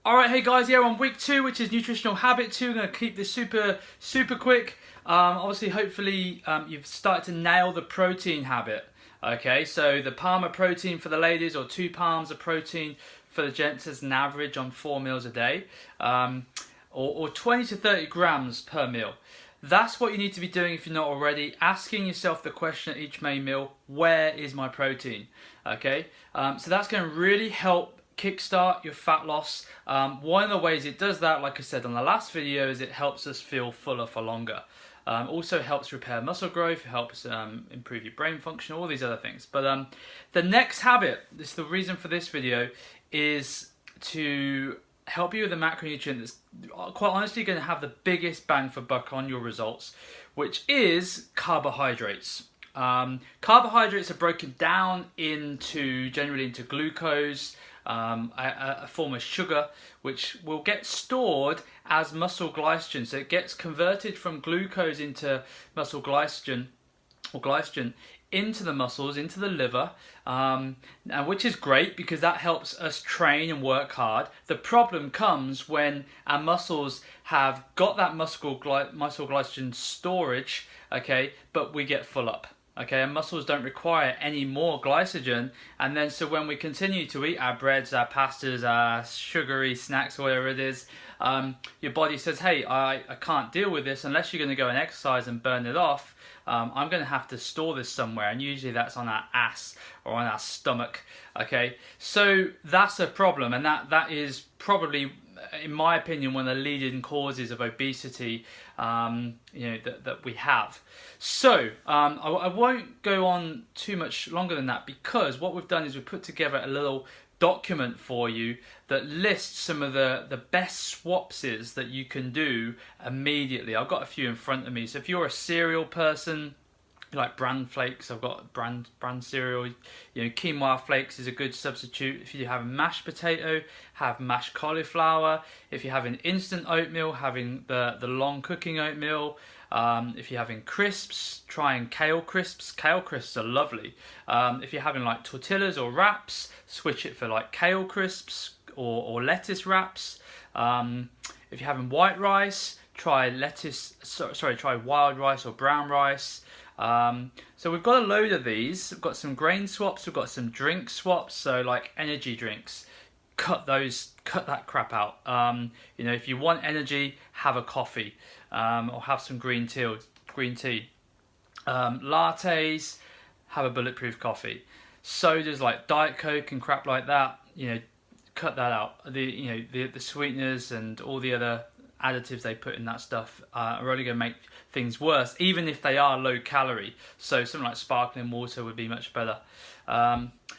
Alright, hey guys, yeah, we're on week 2, which is nutritional habit 2. I'm going to keep this super quick. Obviously, hopefully, you've started to nail the protein habit. Okay, so the palm of protein for the ladies, or 2 palms of protein for the gents as an average on 4 meals a day, or 20 to 30 grams per meal. That's what you need to be doing if you're not already. Asking yourself the question at each main meal, where is my protein? Okay, so that's going to really help kickstart your fat loss. One of the ways it does that, like I said on the last video, is it helps us feel fuller for longer. Also helps repair muscle growth, helps improve your brain function, all these other things. But the next habit, this is the reason for this video, is to help you with a macronutrient that's quite honestly going to have the biggest bang for buck on your results, which is carbohydrates. Carbohydrates are broken down generally into glucose, a form of sugar, which will get stored as muscle glycogen. So it gets converted from glucose into muscle glycogen, or glycogen, into the muscles, into the liver, which is great because that helps us train and work hard. The problem comes when our muscles have got that muscle glycogen storage, okay, but we get full up. Okay, and muscles don't require any more glycogen, and then so when we continue to eat our breads, our pastas, our sugary snacks, whatever it is, your body says, hey, I can't deal with this unless you're going to go and exercise and burn it off. I'm going to have to store this somewhere, and usually that's on our ass or on our stomach. Okay, so that's a problem, and that is probably, in my opinion, one of the leading causes of obesity, that we have. So I won't go on too much longer than that, because what we've done is we've put together a little document for you that lists some of the best swapses that you can do immediately. I've got a few in front of me. So if you're a cereal person, like bran flakes, I've got bran cereal. Quinoa flakes is a good substitute. If you have a mashed potato, have mashed cauliflower. If you're having instant oatmeal, having the long cooking oatmeal. If you're having crisps, trying kale crisps. Kale crisps are lovely. If you're having like tortillas or wraps, switch it for like kale crisps or lettuce wraps. If you're having white rice, try wild rice or brown rice. So we've got a load of these. We've got some grain swaps, we've got some drink swaps, so like energy drinks. Cut that crap out. If you want energy, have a coffee, or have some green tea. Lattes, have a bulletproof coffee. Sodas like Diet Coke and crap like that, cut that out. The sweeteners and all the other additives they put in that stuff are only going to make things worse, even if they are low calorie. So something like sparkling water would be much better.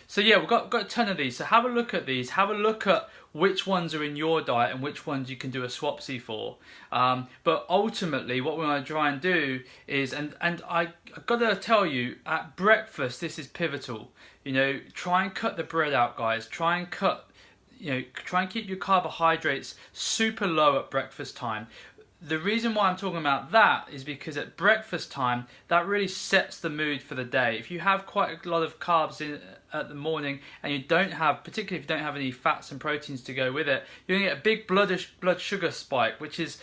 So yeah, we've got a ton of these. So have a look at these. Have a look at which ones are in your diet and which ones you can do a swapsy for. But ultimately, what we want to try and do is, and I've got to tell you, at breakfast, this is pivotal. Try and cut the bread out, guys. Try and keep your carbohydrates super low at breakfast time. The reason why I'm talking about that is because at breakfast time, that really sets the mood for the day. If you have quite a lot of carbs at the morning, and you don't have, particularly if you don't have any fats and proteins to go with it, you're going to get a big blood sugar spike, which is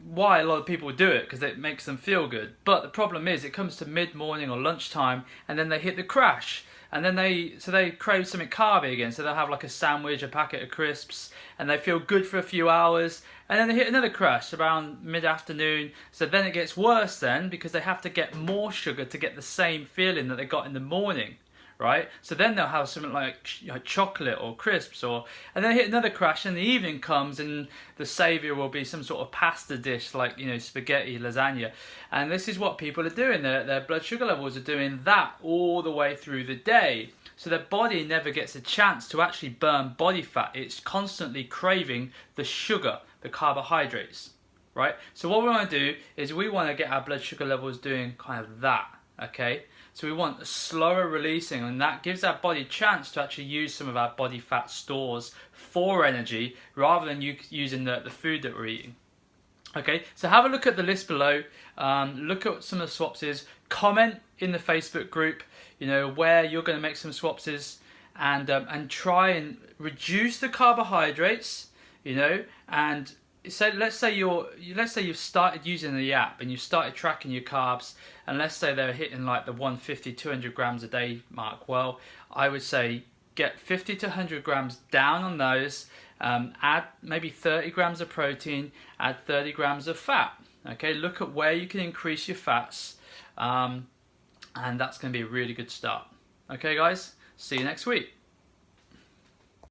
why a lot of people do it, because it makes them feel good. But the problem is, it comes to mid-morning or lunchtime, and then they hit the crash. And then they crave something carby again, so they'll have like a sandwich, a packet of crisps, and they feel good for a few hours, and then they hit another crash around mid-afternoon. So then it gets worse then, because they have to get more sugar to get the same feeling that they got in the morning, right? So then they'll have something like chocolate or crisps, and then hit another crash, and the evening comes, and the saviour will be some sort of pasta dish like spaghetti, lasagna. And this is what people are doing. Their blood sugar levels are doing that all the way through the day. So their body never gets a chance to actually burn body fat. It's constantly craving the sugar, the carbohydrates, right? So what we want to do is we want to get our blood sugar levels doing kind of that, okay? So we want a slower releasing, and that gives our body a chance to actually use some of our body fat stores for energy, rather than using the food that we're eating. Okay, so have a look at the list below, look at some of the swapses, comment in the Facebook group, where you're going to make some swapses, and try and reduce the carbohydrates, you know. And so let's say you've started using the app and you started tracking your carbs, and let's say they're hitting like the 150, 200 grams a day mark. Well, I would say get 50 to 100 grams down on those. Add maybe 30 grams of protein, add 30 grams of fat. Okay, look at where you can increase your fats, and that's going to be a really good start. Okay, guys, see you next week.